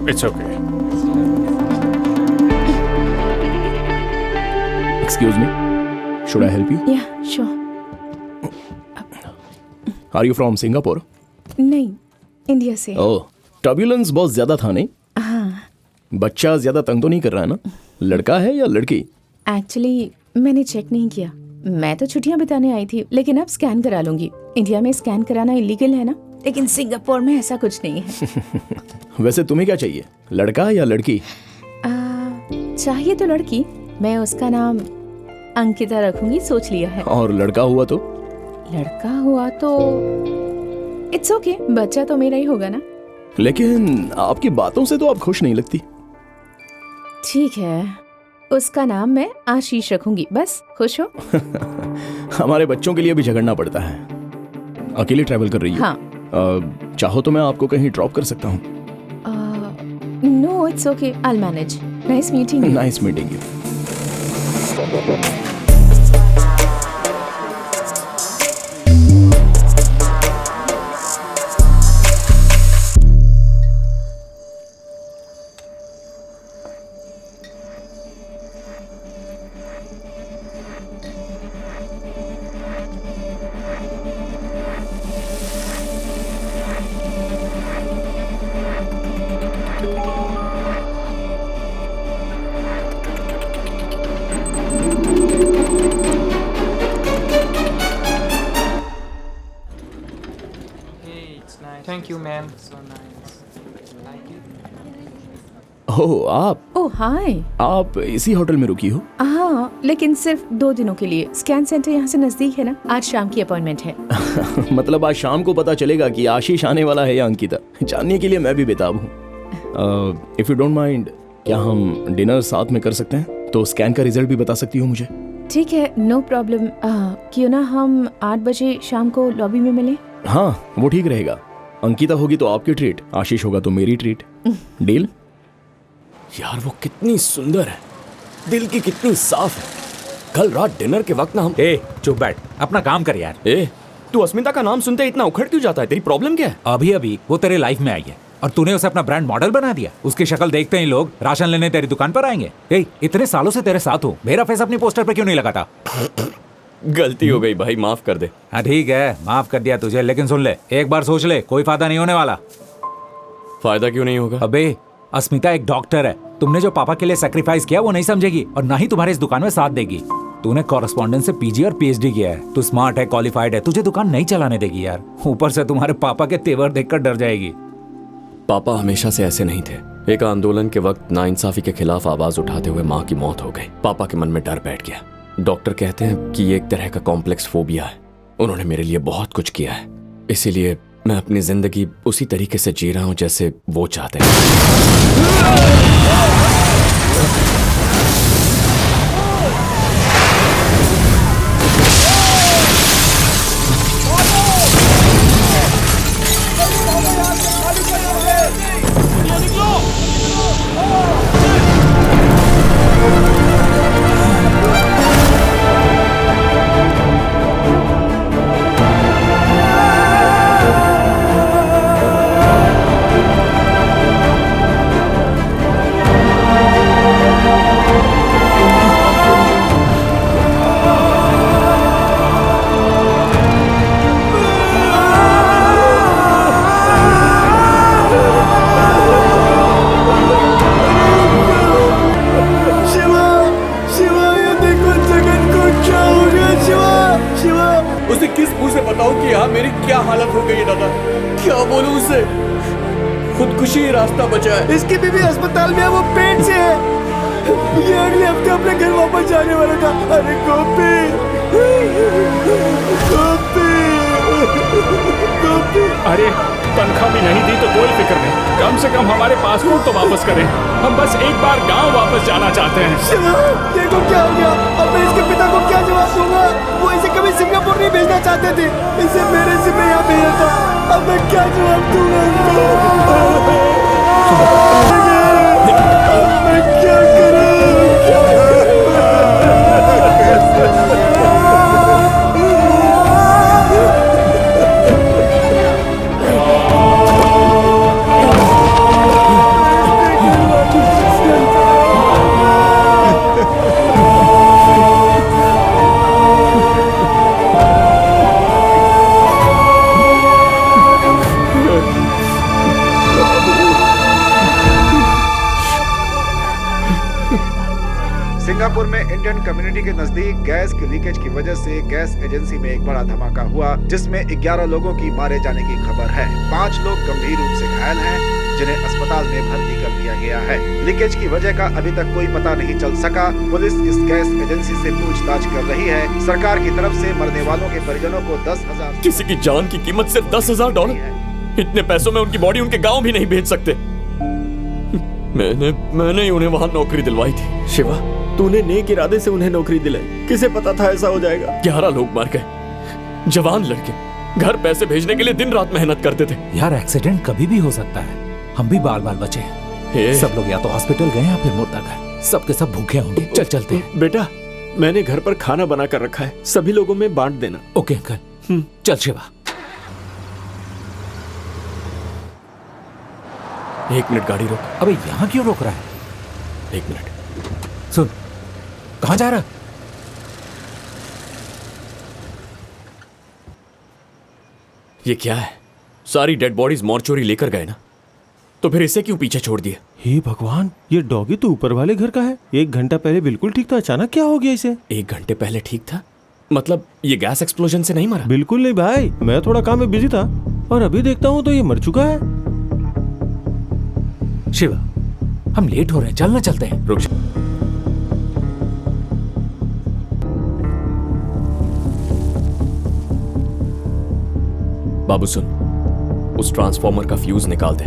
It's okay. Excuse me, should I help you? Yeah sure. Are you from Singapore? नहीं, India से। Oh, turbulence बहुत ज्यादा था नहीं? हाँ, बच्चा ज्यादा तंग तो नहीं कर रहा है ना? लड़का है या लड़की? एक्चुअली मैंने चेक नहीं किया। मैं तो छुट्टियां बिताने आई थी, लेकिन अब स्कैन करा लूंगी। इंडिया में स्कैन कराना इलीगल है ना, लेकिन सिंगापुर में ऐसा कुछ नहीं है। वैसे तुम्हें क्या चाहिए, लड़का या लड़की? चाहिए तो लड़की। मैं उसका नाम अंकिता रखूंगी, सोच लिया है। और लड़का हुआ तो? लड़का हुआ तो इट्स ओके, बच्चा तो मेरा ही होगा ना। लेकिन आपकी बातों से तो आप खुश नहीं लगती। ठीक है, उसका नाम मैं आशीष रखूंगी, बस खुश हो। हमारे बच्चों के लिए भी झगड़ना पड़ता है। अकेले ट्रैवल कर रही हो? हाँ। चाहो तो मैं आपको कहीं ड्रॉप कर सकता हूँ। No it's okay, I will manage. Nice meeting you. Nice meeting you. Thank you, ma'am. So nice. Like it? Oh, आप ओह हाय। आप इसी होटल में रुकी हो? हाँ, लेकिन सिर्फ 2 दिनों के लिए। स्कैन सेंटर यहाँ से नजदीक है ना। आज शाम की अपॉइंटमेंट है। मतलब आज शाम को पता चलेगा कि आशीष आने वाला है या अंकिता। जानने के लिए मैं भी बेताब हूँ। इफ यू डोंट माइंड, क्या हम डिनर साथ में कर सकते हैं? तो स्कैन का रिजल्ट भी बता सकती हो मुझे? ठीक है, नो प्रॉब्लम। क्यों ना हम 8 बजे शाम को लॉबी में मिले? हाँ, वो ठीक रहेगा। अंकिता होगी तो आपकी ट्रीट, आशीष होगा तो मेरी ट्रीट। डील? यार वो कितनी सुंदर है, दिल की कितनी साफ है। कल रात डिनर के वक्त ना हम चुप बैठ, अपना काम कर यार। तू अस्मिता का नाम सुनते इतना उखड़ क्यों जाता है? तेरी प्रॉब्लम क्या है? अभी अभी वो तेरे लाइफ में आई है और तूने उसे अपना ब्रांड मॉडल बना दिया। उसकी शक्ल देखते ही लोग राशन लेने तेरी दुकान पर आएंगे। इतने सालों से तेरे साथ हूँ, मेरा फेस अपनी पोस्टर पे क्यों नहीं लगाता? गलती हो गई भाई, माफ कर दे। हाँ ठीक है, माफ कर दिया तुझे, लेकिन सुन ले, एक बार सोच ले, कोई फायदा नहीं होने वाला। फायदा क्यों नहीं होगा? अबे अस्मिता एक डॉक्टर है। तुमने जो पापा के लिए सैक्रिफाइस किया वो नहीं समझेगी और ना ही तुम्हारे इस दुकान में साथ देगी। तूने कॉरेस्पॉन्डेंस से पीजी और पीएचडी किया है, तू स्मार्ट है, क्वालिफाइड है, तुझे दुकान नहीं चलाने देगी यार। ऊपर से तुम्हारे पापा के तेवर देखकर डर जाएगी। पापा हमेशा से ऐसे नहीं थे। एक आंदोलन के वक्त नाइंसाफी के खिलाफ आवाज उठाते हुए माँ की मौत हो गई। पापा के मन में डर बैठ गया। डॉक्टर कहते हैं कि ये एक तरह का कॉम्प्लेक्स फोबिया है। उन्होंने मेरे लिए बहुत कुछ किया है, इसीलिए मैं अपनी जिंदगी उसी तरीके से जी रहा हूं जैसे वो चाहते हैं। उसे किस मुंह से बताऊं कि यहाँ मेरी क्या हालत हो गई है दादा? क्या बोलूं उसे? खुदकुशी ही रास्ता बचा है। इसकी बीवी अस्पताल में है, वो पेट से है। ये अगले हफ्ते अपने घर वापस जाने वाला था। अरे गोपी, गोपी, गोपी। अरे तनख्वाह भी नहीं दी तो कोई फिक्र नहीं, कम से कम हमारे पासपोर्ट तो वापस करें। हम बस एक बार गांव वापस जाना चाहते हैं। शिवा, देखो क्या हो गया। अब मैं इसके पिता को क्या जवाब दूंगा? वो इसे कभी सिंगापुर नहीं भेजना चाहते थे, इसे मेरे से मैं यहाँ भेजा था। अब मैं क्या जवाब दूंगा इनको? अब मैं क्या करूं? सिंगापुर में इंडियन कम्युनिटी के नजदीक गैस की लीकेज की वजह से गैस एजेंसी में एक बड़ा धमाका हुआ, जिसमें 11 लोगों की मारे जाने की खबर है। 5 लोग गंभीर रूप से घायल हैं, जिन्हें अस्पताल में भर्ती कर दिया गया है। लीकेज की वजह का अभी तक कोई पता नहीं चल सका। पुलिस इस गैस एजेंसी से पूछताछ कर रही है। सरकार की तरफ से मरने वालों के परिजनों को 10,000। किसी की जान की कीमत सिर्फ $10,000। इतने पैसों में उनकी बॉडी उनके गांव भी नहीं भेज सकते। मैंने ही उन्हें वहां नौकरी दिलवाई थी। शिवा, तूने नेक इरादे से उन्हें नौकरी दिलाई, किसे पता था ऐसा हो जाएगा। 11 लोग मर गए, जवान लड़के घर पैसे भेजने के लिए दिन रात मेहनत करते थे। यार एक्सीडेंट कभी भी हो सकता है, हम भी बाल बाल बचे हैं। सब लोग या तो हॉस्पिटल गए या फिर मुर्दा गए, सबके सब भूखे होंगे। चल चलते हैं। बेटा, मैंने घर पर खाना बना कर रखा है, सभी लोगों में बांट देना। Okay uncle. चल शिवा। 1 मिनट गाड़ी रोक। अबे यहाँ क्यों रोक रहा है? 1 मिनट। सुन, कहाँ जा रहा? ये क्या है? सारी डेड बॉडीज मॉर्चुरी लेकर गए ना, तो फिर इसे क्यों पीछे छोड़ दिया? हे भगवान, ये डॉगी तो ऊपर वाले घर का है। 1 घंटा पहले बिल्कुल ठीक था, अचानक क्या हो गया इसे? 1 घंटे पहले ठीक था? मतलब ये गैस एक्सप्लोजन से नहीं मरा? बिल्कुल नहीं भाई, मैं थोड़ा काम में बिजी था और अभी देखता हूँ तो ये मर चुका है। शिवा, हम लेट हो रहे हैं, चलना चलते हैं। रुक। बाबू सुन, उस ट्रांसफॉर्मर का फ्यूज निकाल दे।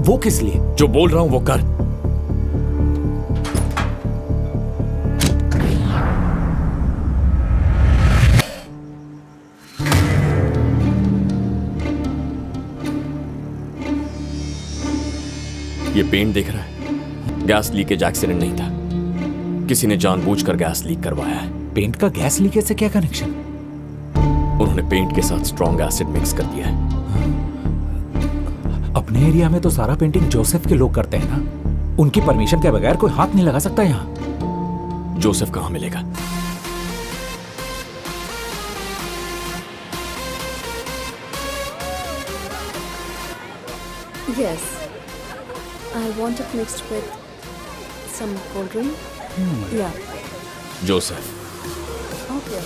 वो किस लिए? जो बोल रहा हूं वो कर। ये पेंट देख रहा है? गैस लीकेज एक्सीडेंट नहीं था, किसी ने जानबूझकर गैस लीक करवाया है। पेंट का गैस लीकेज से क्या कनेक्शन? उन्होंने पेंट के साथ स्ट्रॉन्ग एसिड मिक्स कर दिया है। अपने एरिया में तो सारा पेंटिंग जोसेफ के लोग करते हैं ना, उनकी परमिशन के बगैर कोई हाथ नहीं लगा सकता यहाँ। जोसेफ कहाँ मिलेगा? Yes. I want it mixed with some cold drink. Yeah. Joseph. Okay.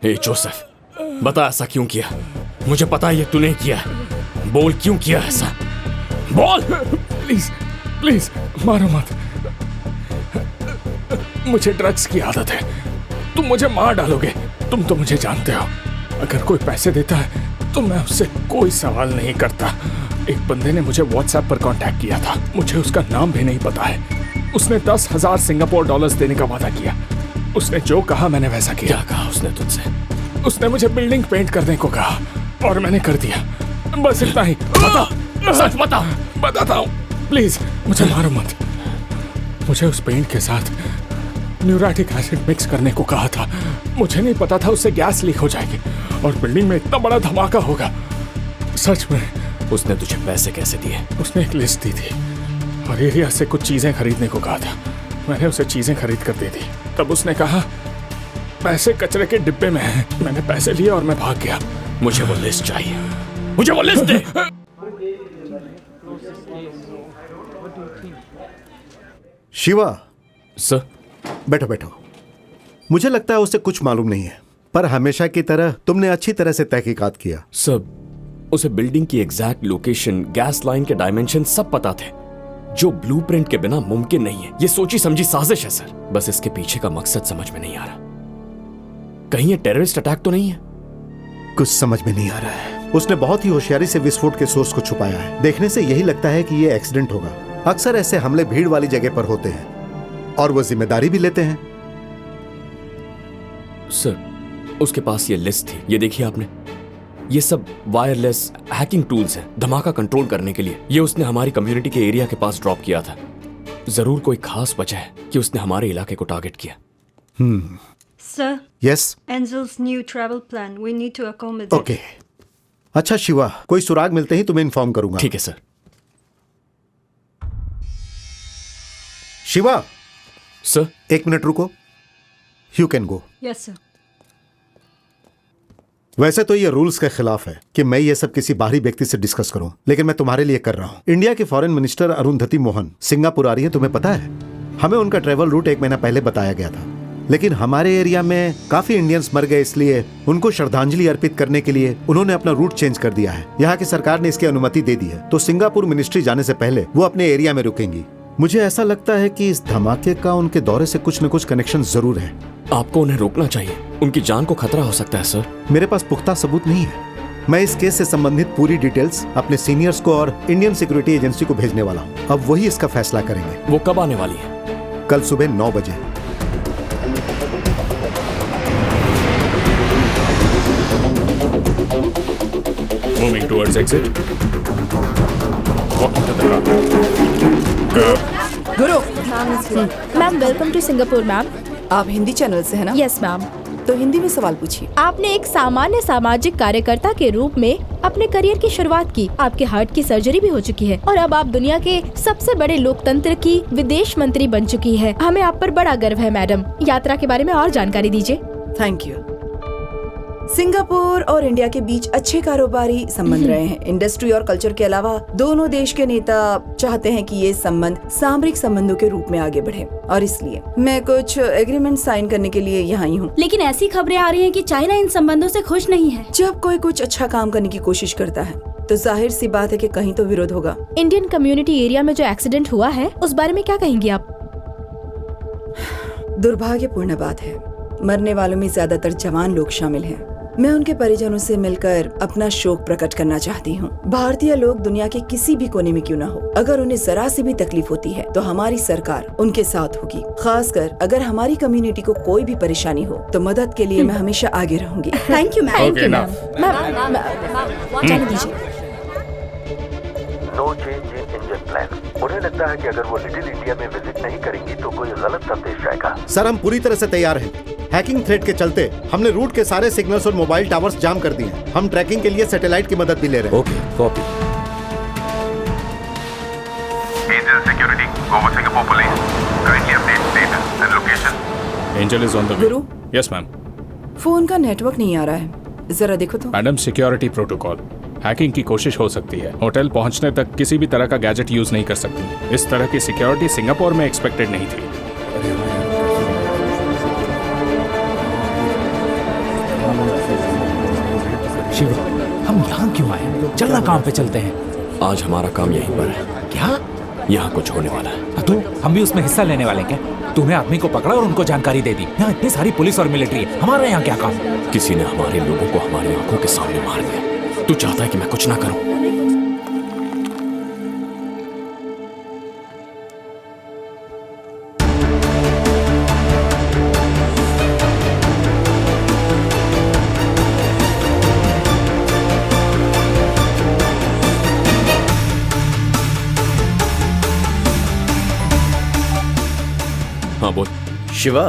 Hey Joseph, बता ऐसा क्यों किया? मुझे पता है ये तूने किया है। बोल क्यों किया ऐसा? बोल। प्लीज प्लीज मारो मत, मुझे ड्रग्स की आदत है। तुम मुझे मार डालोगे। तुम तो मुझे जानते हो, अगर कोई पैसे देता है तो मैं उससे कोई सवाल नहीं करता। एक बंदे ने मुझे व्हाट्सएप पर कांटेक्ट किया था, मुझे उसका नाम भी नहीं पता है। उसने 10,000 सिंगापुर डॉलर्स देने का वादा किया। उसने जो कहा मैंने वैसा किया। क्या कहा उसने तुझसे? उसने मुझे बिल्डिंग पेंट करने को कहा और मैंने कर दिया। बस इतना ही। बता, सच बता। बताता हूँ, प्लीज मुझे मारो मत। मुझे उस पेंट के साथ न्यूरेटिक एसिड मिक्स करने को कहा था। मुझे नहीं पता था उससे गैस लीक हो जाएगी और बिल्डिंग में इतना बड़ा धमाका होगा। सच में। उसने तुझे पैसे कैसे दिए? उसने एक लिस्ट दी थी और एरिया से कुछ चीजें खरीदने को कहा था। मैंने उसे चीजें खरीद कर दे दी। तब उसने कहा पैसे कचरे के डिब्बे में हैं। मैंने पैसे लिए और मैं भाग गया। मुझे वो लिस्ट चाहिए, मुझे वो लिस्ट दे। शिवा। सर। बैठो बैठो। मुझे लगता है उसे कुछ मालूम नहीं है, पर हमेशा की तरह तुमने अच्छी तरह से तहकीकात किया। सर, उसे बिल्डिंग की एग्जैक्ट लोकेशन, गैस लाइन के डायमेंशन सब पता थे, जो ब्लूप्रिंट के बिना मुमकिन नहीं है। ये सोची समझी साजिश है सर। बस इसके पीछे का मकसद समझ में नहीं आ रहा। कहीं ये टेररिस्ट अटैक तो नहीं है? कुछ समझ में नहीं आ रहा है। उसने बहुत ही होशियारी से विस्फोट के सोर्स को छुपाया है। देखने से यही लगता है कि ये एक्सीडेंट होगा। अक्सर ऐसे हमले भीड़ वाली जगह पर होते हैं और वो जिम्मेदारी भी लेते हैं। सर, उसके पास ये लिस्ट थी, ये देखिए आपने। ये सब वायरलेस हैकिंग टूल्स हैं धमाका कंट्रोल करने के लिए। ये उसने हमारी कम्युनिटी के एरिया के पास ड्रॉप किया था। जरूर कोई खास वजह है कि उसने हमारे इलाके को टारगेट किया। Sir, yes, Angel's new travel plan. We need to accommodate. Okay. अच्छा शिवा, कोई सुराग मिलते ही तुम्हें इन्फॉर्म करूंगा। ठीक है सर। शिवा, सर, 1 मिनट रुको। You can go. Yes, sir. वैसे तो ये रूल्स के खिलाफ है कि मैं ये सब किसी बाहरी व्यक्ति से डिस्कस करूं, लेकिन मैं तुम्हारे लिए कर रहा हूं। इंडिया के foreign minister Arundhati Mohan Singapore आ रही है, तुम्हें पता है? हमें उनका ट्रेवल रूट 1 महीना पहले बताया गया था, लेकिन हमारे एरिया में काफी इंडियंस मर गए, इसलिए उनको श्रद्धांजलि अर्पित करने के लिए उन्होंने अपना रूट चेंज कर दिया है। यहाँ की सरकार ने इसकी अनुमति दे दी है, तो सिंगापुर मिनिस्ट्री जाने से पहले वो अपने एरिया में रुकेंगी। मुझे ऐसा लगता है कि इस धमाके का उनके दौरे से कुछ न कुछ कनेक्शन जरूर है। आपको उन्हें रोकना चाहिए, उनकी जान को खतरा हो सकता है सर। मेरे पास पुख्ता सबूत नहीं है। मैं इस केस से संबंधित पूरी डिटेल्स अपने सीनियर्स को और इंडियन सिक्योरिटी एजेंसी को भेजने वाला हूँ। अब वही इसका फैसला करेंगे। वो कब आने वाली है? कल सुबह 9 बजे। Moving towards exit. Walking to the car. गुरु, ma'am welcome to Singapore ma'am. आप हिंदी चैनल से है ना? Yes ma'am. तो हिंदी में सवाल पूछिए। आपने एक सामान्य सामाजिक कार्यकर्ता के रूप में अपने करियर की शुरुआत की। आपके हार्ट की सर्जरी भी हो चुकी है और अब आप दुनिया के सबसे बड़े लोकतंत्र की विदेश मंत्री बन चुकी है। हमें आप पर बड़ा गर्व है मैडम। यात्रा के बारे में और जानकारी दीजिए। Thank you. सिंगापुर और इंडिया के बीच अच्छे कारोबारी संबंध रहे हैं। इंडस्ट्री और कल्चर के अलावा दोनों देश के नेता चाहते हैं कि ये संबंध सामरिक संबंधों के रूप में आगे बढ़े, और इसलिए मैं कुछ एग्रीमेंट साइन करने के लिए यहाँ ही हूँ। लेकिन ऐसी खबरें आ रही हैं कि चाइना इन संबंधों से खुश नहीं है। जब कोई कुछ अच्छा काम करने की कोशिश करता है तो जाहिर सी बात है कि कहीं तो विरोध होगा। इंडियन कम्युनिटी एरिया में जो एक्सीडेंट हुआ है उस बारे में क्या कहेंगी आप? दुर्भाग्यपूर्ण बात है, मरने वालों में ज्यादातर जवान लोग शामिल हैं। मैं उनके परिजनों से मिलकर अपना शोक प्रकट करना चाहती हूँ। भारतीय लोग दुनिया के किसी भी कोने में क्यों न हो, अगर उन्हें जरा सी भी तकलीफ होती है तो हमारी सरकार उनके साथ होगी। खासकर अगर हमारी कम्युनिटी को कोई भी परेशानी हो तो मदद के लिए मैं हमेशा आगे रहूंगी। Thank you ma'am. Okay, enough. जाने दीजिए। No change in engine plan. उन्हें लगता है कि अगर वो लिटिल इंडिया में विजिट नहीं करेंगी तो कोई गलत संदेश जाएगा। सर, हम पूरी तरह से तैयार हैं। हैकिंग थ्रेट के चलते हमने रूट के सारे सिग्नल्स और मोबाइल टावर्स जाम कर दिए हैं। हम ट्रैकिंग के लिए सैटेलाइट की मदद भी ले रहे हैं। Okay, copy. Angel Security, Goa Singapore Police. Kindly update status and location. Angel is on the way. Guru, Yes, ma'am. Phone का नेटवर्क नहीं आ रहा है, जरा देखो तो। Madam, security protocol. हैकिंग की कोशिश हो सकती है। होटल पहुंचने तक किसी भी तरह का गैजेट यूज नहीं कर सकती। इस तरह की सिक्योरिटी सिंगापुर में एक्सपेक्टेड नहीं थी। शिव, हम यहाँ क्यों आए? चलना काम पे चलते हैं। आज हमारा काम यहीं पर है। क्या? यहाँ कुछ होने वाला है। तो हम भी उसमें हिस्सा लेने वाले हैं क्या? तूने आदमी को पकड़ा और उनको जानकारी दे दी। यहाँ इतनी सारी पुलिस और मिलिट्री है, हमारा यहाँ क्या काम? किसी ने हमारे लोगों को हमारी आंखों के सामने मार दिया। तू चाहता है कि मैं कुछ ना करूं? हाँ बोल। शिवा,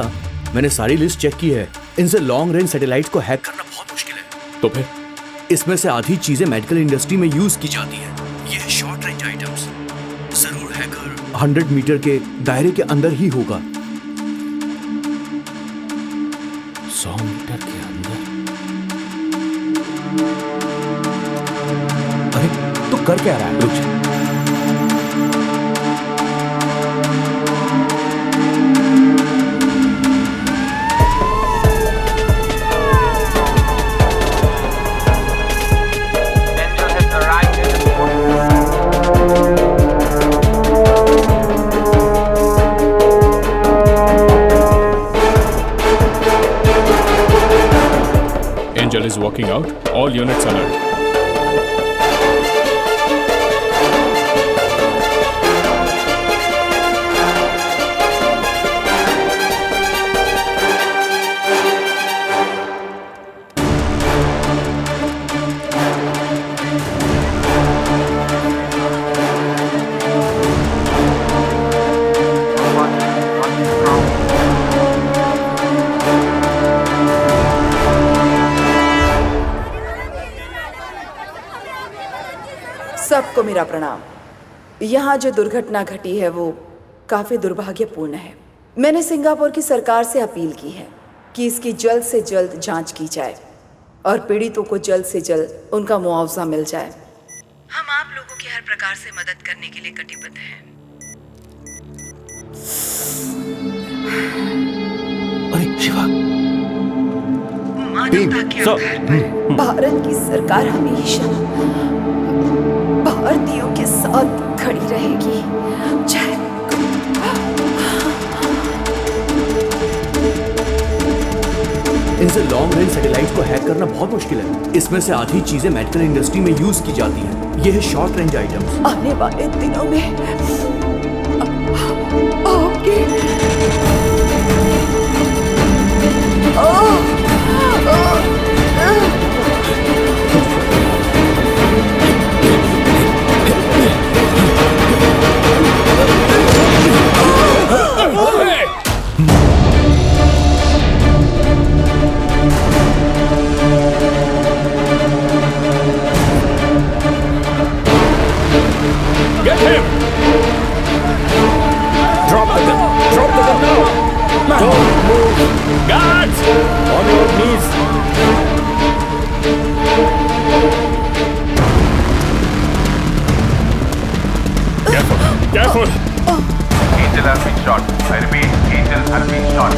मैंने सारी लिस्ट चेक की है। इनसे लॉन्ग रेंज सैटेलाइट को हैक करना बहुत मुश्किल है। तो फिर इसमें से आधी चीजें मेडिकल इंडस्ट्री में यूज की जाती है। ये शॉर्ट रेंज आइटम्स जरूर हैकर 100 मीटर के दायरे के अंदर ही होगा। 100 मीटर के अंदर? अरे तू कर क्या रहा है? रुक जा। Angel is walking out. All units alert. सबको मेरा प्रणाम। यहाँ जो दुर्घटना घटी है वो काफी दुर्भाग्यपूर्ण है। मैंने सिंगापुर की सरकार से अपील की है कि इसकी जल्द से जल्द जांच की जाए और पीड़ितों को जल्द से जल्द उनका मुआवजा मिल जाए। हम आप लोगों की हर प्रकार से मदद करने के लिए कटिबद्ध हैं। अरे शिवा, मानवता के आधार पर भारत की सरकार हमेशा भारतीयों के साथ खड़ी रहेगी। जय। इनसे लॉन्ग रेंज सैटेलाइट को हैक करना बहुत मुश्किल है। इसमें से आधी चीजें मेडिकल इंडस्ट्री में यूज की जाती हैं। ये है शॉर्ट रेंज आइटम्स। आने वाले दिनों में आपके Get him! Drop the gun! Drop the gun now! Man. Don't move! Guards! On your knees! Careful! Careful! Angel has been shot. I repeat, Angel has been shot.